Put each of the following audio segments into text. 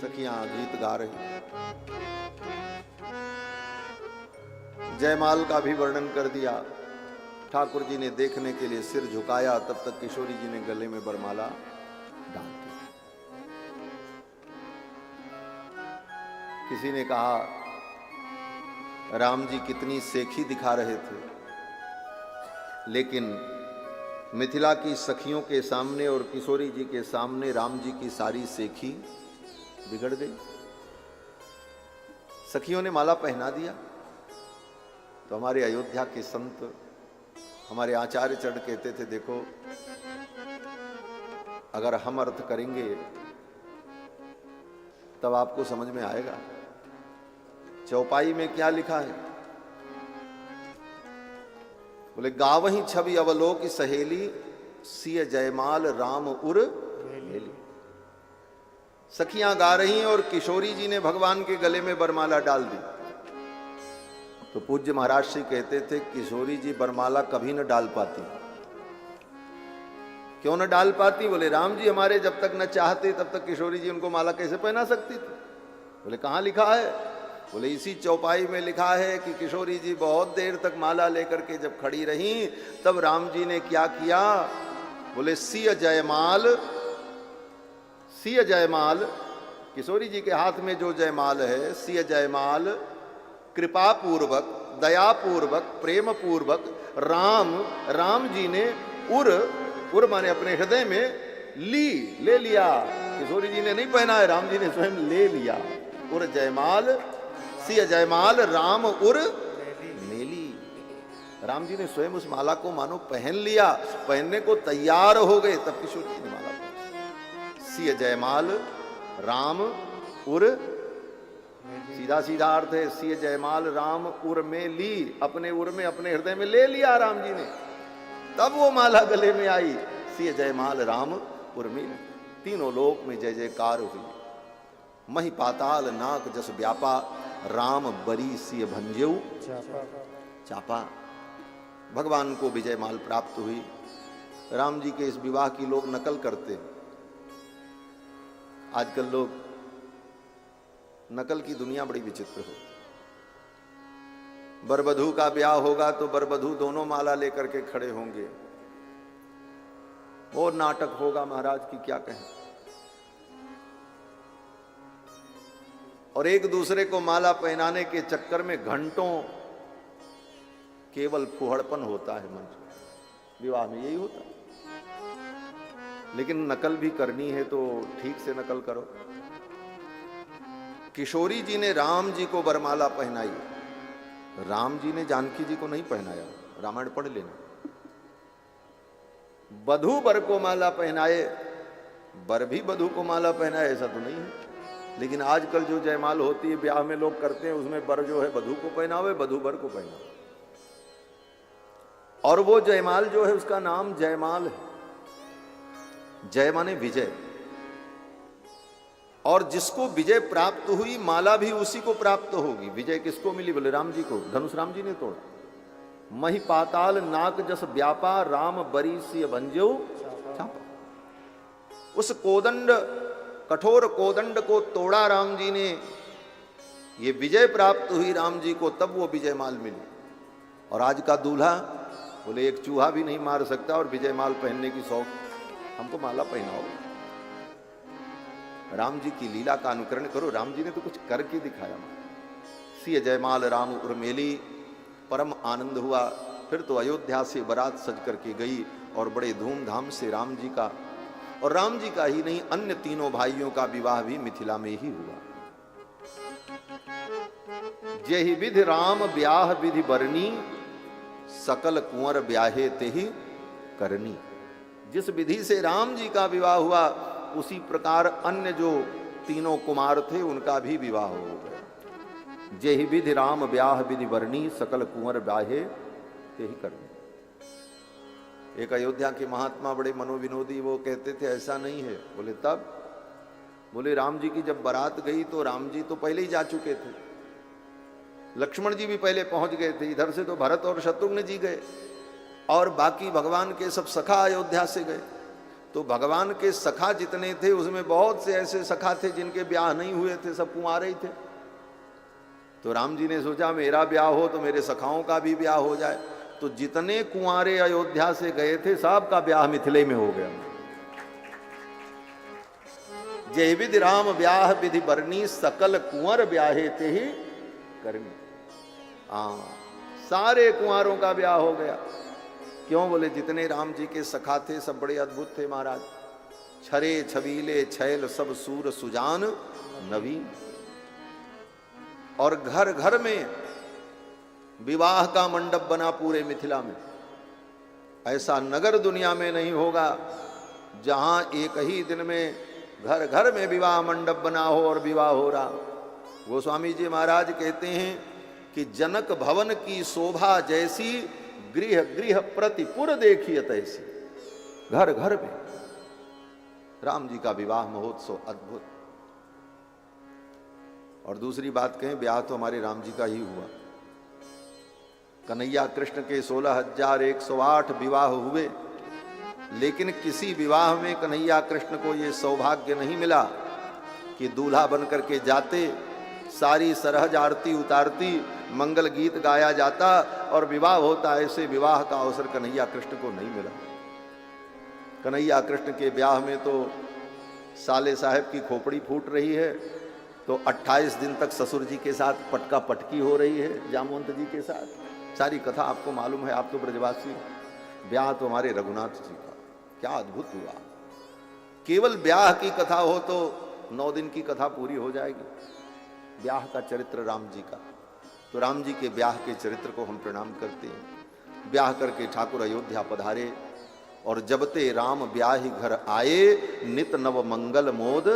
सखियां गीत गा रही। जयमाल का भी वर्णन कर दिया। ठाकुर जी ने देखने के लिए सिर झुकाया, तब तक किशोरी जी ने गले में बरमाला डाल दी। किसी ने कहा राम जी कितनी सेखी दिखा रहे थे, लेकिन मिथिला की सखियों के सामने और किशोरी जी के सामने राम जी की सारी सेखी बिगड़ गई। सखियों ने माला पहना दिया तो हमारे अयोध्या के संत, हमारे आचार्य चरण कहते थे, देखो अगर हम अर्थ करेंगे तब आपको समझ में आएगा। चौपाई में क्या लिखा है? बोले गावही छवि अवलोक सहेली, सिय जयमाल राम उर मेली। सखियां गा रही और किशोरी जी ने भगवान के गले में बरमाला डाल दी। तो पूज्य महाराज श्री कहते थे किशोरी जी बरमाला कभी न डाल पाती। क्यों न डाल पाती? बोले राम जी हमारे जब तक न चाहते तब तक किशोरी जी उनको माला कैसे पहना सकती थी? बोले कहां लिखा है? बोले इसी चौपाई में लिखा है कि किशोरी जी बहुत देर तक माला लेकर के जब खड़ी रही तब राम जी ने क्या किया? बोले सिय जयमाल, सिय जयमाल, किशोरी जी के हाथ में जो जयमाल है, सिय जयमाल कृपा पूर्वक, दया पूर्वक, प्रेम पूर्वक राम जी ने उर माने अपने हृदय में ले लिया। किशोरी जी ने नहीं पहना है, राम जी ने स्वयं ले लिया। उर जयमाल, सिय जयमाल राम उर मेली। राम जी ने स्वयं उस माला को मानो पहन लिया, पहनने को तैयार हो गए, तब किशोरी जी ने माला पहनी। सिय जयमाल राम उर, सीधा सीधा अर्थ है सिय जयमाल राम उर में ली, अपने उर में, अपने हृदय में ले लिया राम जी ने, तब वो माला गले में आई। सिय जयमाल राम उर में ली। तीनों लोक में जय जयकार हुई। मही पाताल नाक जस व्यापा, राम बरी सिय भंजेऊ चापा। भगवान को विजय माल प्राप्त हुई। राम जी के इस विवाह की लोग नकल करते हैं। आजकल लोग, नकल की दुनिया बड़ी विचित्र हो। बरबधू का ब्याह होगा तो बरबधू दोनों माला लेकर के खड़े होंगे, वो नाटक होगा महाराज की क्या कहें। और एक दूसरे को माला पहनाने के चक्कर में घंटों केवल फुहड़पन होता है मंच में। विवाह में यही होता है। लेकिन नकल भी करनी है तो ठीक से नकल करो। किशोरी जी ने राम जी को वरमाला पहनाई, राम जी ने जानकी जी को नहीं पहनाया। रामायण पढ़ लेना। बधू बर को माला पहनाए, बर भी बधू को माला पहनाए, ऐसा तो नहीं है। लेकिन आजकल जो जयमाल होती है ब्याह में लोग करते हैं, उसमें बर जो है बधू को पहनावे, बधू बर को पहनावे। और वो जयमाल जो है उसका नाम जयमाल है। जय माने विजय, और जिसको विजय प्राप्त हुई माला भी उसी को प्राप्त होगी। विजय किसको मिली? बोले राम जी को। धनुष राम जी ने तोड़ा। मही पाताल नाक जस व्यापा, राम बरी सिय भंजेऊ चापा। उस कोदंड, कठोर कोदंड को तोड़ा राम जी ने। ये विजय प्राप्त हुई राम जी को, तब वो विजय माल मिली। और आज का दूल्हा बोले एक चूहा भी नहीं मार सकता और विजय माल पहनने की शौक, हमको माला पहनाओ। राम जी की लीला का अनुकरण करो। राम जी ने तो कुछ करके दिखाया। सिय जयमाल राम उर्मेली, परम आनंद हुआ। फिर तो अयोध्या से बारात सज करके गई और बड़े धूमधाम से राम जी का, और राम जी का ही नहीं अन्य तीनों भाइयों का विवाह भी मिथिला में ही हुआ। जेहि विधि राम ब्याह विधि बरनी, सकल कुंवर ब्याहे तेहि करनी। जिस विधि से राम जी का विवाह हुआ उसी प्रकार अन्य जो तीनों कुमार थे उनका भी विवाह हो गया। जेहि विधि राम ब्याह विधि बरनी, सकल कुंवर ब्याहे तेहि करनी। एक अयोध्या के महात्मा बड़े मनोविनोदी, वो कहते थे ऐसा नहीं है। बोले तब? बोले राम जी की जब बारात गई तो राम जी तो पहले ही जा चुके थे, लक्ष्मण जी भी पहले पहुंच गए थे, इधर से तो भरत और शत्रुघ्न जी गए, और बाकी भगवान के सब सखा अयोध्या से गए। तो भगवान के सखा जितने थे उसमें बहुत से ऐसे सखा थे जिनके ब्याह नहीं हुए थे, सब कुंवारे ही थे। तो राम जी ने सोचा मेरा ब्याह हो तो मेरे सखाओं का भी ब्याह हो जाए। तो जितने कुंवारे अयोध्या से गए थे सबका ब्याह मिथिले में हो गया। जय विधि राम ब्याह विधि बरनी सकल कुंवर ब्याहे ते ही करनी। सारे कुंवारों का ब्याह हो गया। क्यों? बोले जितने राम जी के सखा थे सब बड़े अद्भुत थे महाराज। छरे छबीले छैल सब सूर सुजान नवीन। और घर घर में विवाह का मंडप बना पूरे मिथिला में। ऐसा नगर दुनिया में नहीं होगा जहां एक ही दिन में घर घर में विवाह मंडप बना हो और विवाह हो रहा हो। गोस्वामी जी महाराज कहते हैं कि जनक भवन की शोभा जैसी गृह गृह प्रतिपुर देखिए तैसी। घर घर में राम जी का विवाह महोत्सव अद्भुत। और दूसरी बात कहें, ब्याह तो हमारे राम जी का ही हुआ। कन्हैया कृष्ण के 16,108 विवाह हुए, लेकिन किसी विवाह में कन्हैया कृष्ण को ये सौभाग्य नहीं मिला कि दूल्हा बन करके जाते, सारी सरहज आरती उतारती, मंगल गीत गाया जाता और विवाह होता। ऐसे विवाह का अवसर कन्हैया कृष्ण को नहीं मिला। कन्हैया कृष्ण के ब्याह में तो साले साहब की खोपड़ी फूट रही है, तो 28 दिन तक ससुर जी के साथ पटका पटकी हो रही है जामवंत जी के साथ। सारी कथा आपको मालूम है, आप तो ब्रजवासी। ब्याह तो हमारे रघुनाथ जी का क्या अद्भुत हुआ। केवल ब्याह की कथा हो तो 9 दिन की कथा पूरी हो जाएगी। ब्याह का चरित्र राम जी का, तो राम जी के ब्याह के चरित्र को हम प्रणाम करते हैं। ब्याह करके ठाकुर अयोध्या पधारे और जब ते राम ब्याही घर आए, नित नव मंगल मोद।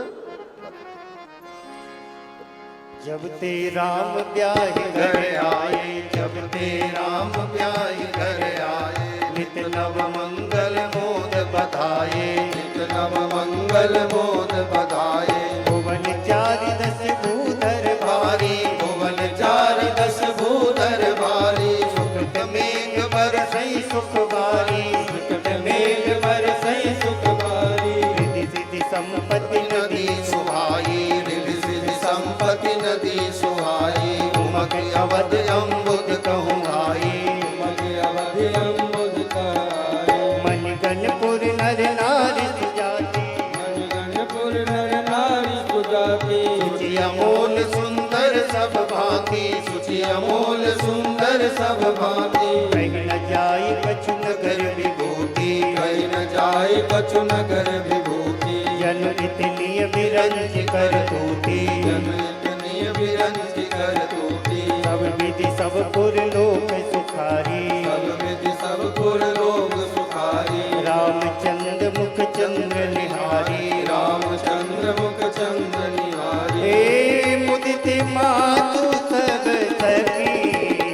जब ते राम ब्याही घर आए, जब ते राम ब्याही घर आए, नित नव मंगल मोद बधाए, नित नव मंगल मोद बधाए। भुवन 4-10 भूधर भारी, भुवन 4-10 भूधर भारी, सुकृत मेघ बरसई सुख बारी, सुकृत मेघ बरसई सुख बारी। रिद्धि सिद्धि संपत्ति नदी सुहाई, रिद्धि सिद्धि संपत्ति नदी सुहाई। उमग अवध अम्बुद कहूँ आई, उमग अवध अम्बुद कहूँ। मनगणपुर नर नारी सुजाती, मनगणपुर नर नारी सुजाती। सुचि अमोल सुंदर सब भांति, सुचि अमोल सुंदर सब भांति। कहीं न जाए कछु नगर विभूति, कहीं न जाए कछु नगर विभूति। जन इतनी विरंज कर तूती, जन इतनी विरंज कर तूती। सब विधि सब पुर लोक सुखारी, सब विधि सब पुर लोक सुखारी। रामचंद्र मुख चंद्र निहारी, रामचंद्र मुख चंद्र निहारी। हे मुदित मातु सब सखी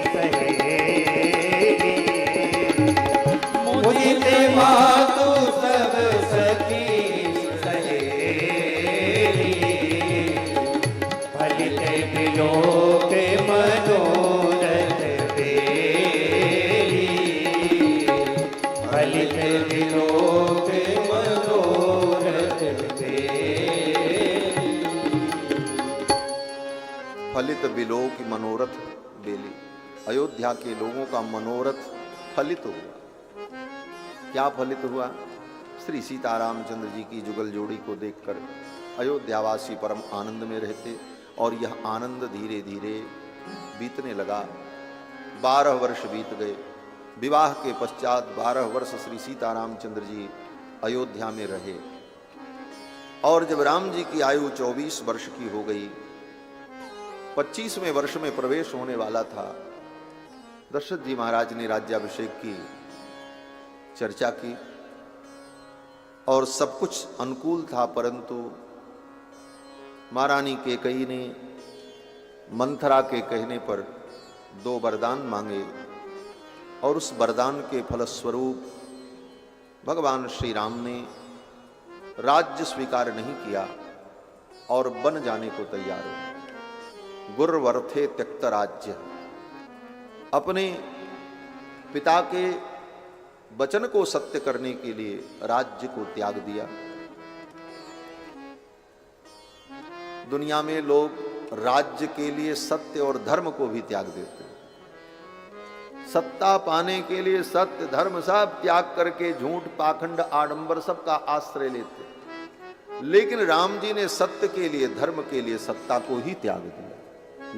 सहेली, मुदित मातु सब सखी सहेली। फलित बिलोक मनोरथ बेली, फलित बिलोक मनोरथ बेली। फलित बिलोक मनोरथ बेली। अयोध्या के लोगों का मनोरथ फलित हुआ। क्या फलित हुआ? श्री सीतारामचंद्र जी की जुगल जोड़ी को देखकर अयोध्यावासी परम आनंद में रहते और यह आनंद धीरे धीरे बीतने लगा। 12 वर्ष बीत गए। विवाह के पश्चात 12 वर्ष श्री सीतारामचंद्र जी अयोध्या में रहे और जब राम जी की आयु 24 वर्ष की हो गई, 25वें वर्ष में प्रवेश होने वाला था, दशरथ जी महाराज ने राज्याभिषेक की चर्चा की और सब कुछ अनुकूल था, परंतु महारानी कैकेयी ने मंथरा के कहने पर 2 वरदान मांगे और उस वरदान के फलस्वरूप भगवान श्री राम ने राज्य स्वीकार नहीं किया और बन जाने को तैयार हो। गुर्वर्थे त्यक्त राज्य, अपने पिता के वचन को सत्य करने के लिए राज्य को त्याग दिया। दुनिया में लोग राज्य के लिए सत्य और धर्म को भी त्याग देते हैं। सत्ता पाने के लिए सत्य धर्म सब त्याग करके झूठ पाखंड आडंबर सबका आश्रय लेते हैं। लेकिन राम जी ने सत्य के लिए धर्म के लिए सत्ता को ही त्याग दिया।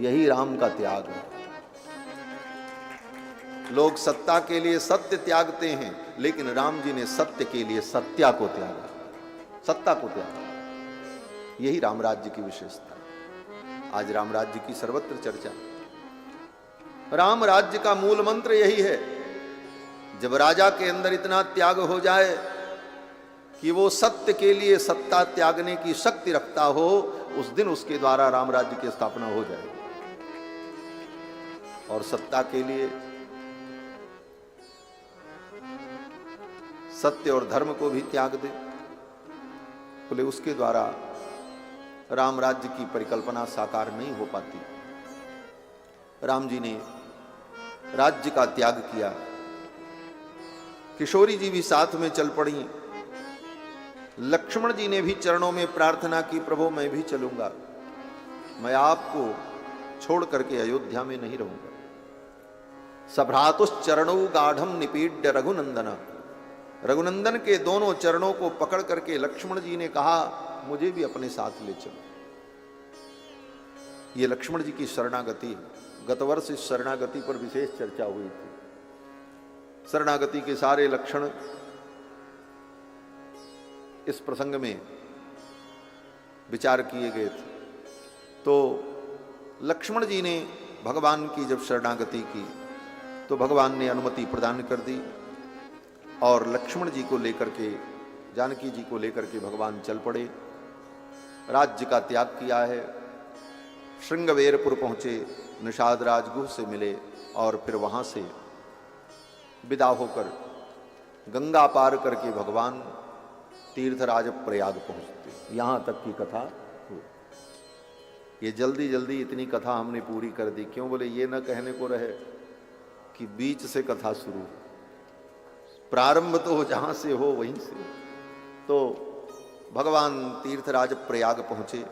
यही राम का त्याग है। लोग सत्ता के लिए सत्य त्यागते हैं, लेकिन राम जी ने सत्य के लिए सत्या को त्यागा, सत्ता को त्यागा। यही राम राज्य की विशेषता है। आज राम राज्य की सर्वत्र चर्चा। राम राज्य का मूल मंत्र यही है। जब राजा के अंदर इतना त्याग हो जाए कि वो सत्य के लिए सत्ता त्यागने की शक्ति रखता हो, उस दिन उसके द्वारा राम राज्य की स्थापना हो जाएगी। और सत्ता के लिए सत्य और धर्म को भी त्याग दे, बोले उसके द्वारा राम राज्य की परिकल्पना साकार नहीं हो पाती। राम जी ने राज्य का त्याग किया। किशोरी जी भी साथ में चल पड़ी। लक्ष्मण जी ने भी चरणों में प्रार्थना की, प्रभु मैं भी चलूंगा, मैं आपको छोड़ करके अयोध्या में नहीं रहूंगा। सभ्रातुश्चरणौ गाढ़म निपीड्य रघुनंदना। रघुनंदन के दोनों चरणों को पकड़ करके लक्ष्मण जी ने कहा, मुझे भी अपने साथ ले चलो। ये लक्ष्मण जी की शरणागति है। गत वर्ष इस शरणागति पर विशेष चर्चा हुई थी। शरणागति के सारे लक्षण इस प्रसंग में विचार किए गए थे। तो लक्ष्मण जी ने भगवान की जब शरणागति की तो भगवान ने अनुमति प्रदान कर दी और लक्ष्मण जी को लेकर के, जानकी जी को लेकर के भगवान चल पड़े। राज्य का त्याग किया है। श्रृंगवेरपुर पहुंचे, निषाद राजगुह से मिले और फिर वहां से विदा होकर गंगा पार करके भगवान तीर्थराज प्रयाग पहुंचते। यहां तक की कथा हो। ये जल्दी जल्दी इतनी कथा हमने पूरी कर दी। क्यों? बोले ये न कहने को रहे कि बीच से कथा शुरू, प्रारंभ तो जहां से हो वहीं से। तो भगवान तीर्थराज प्रयाग पहुंचे।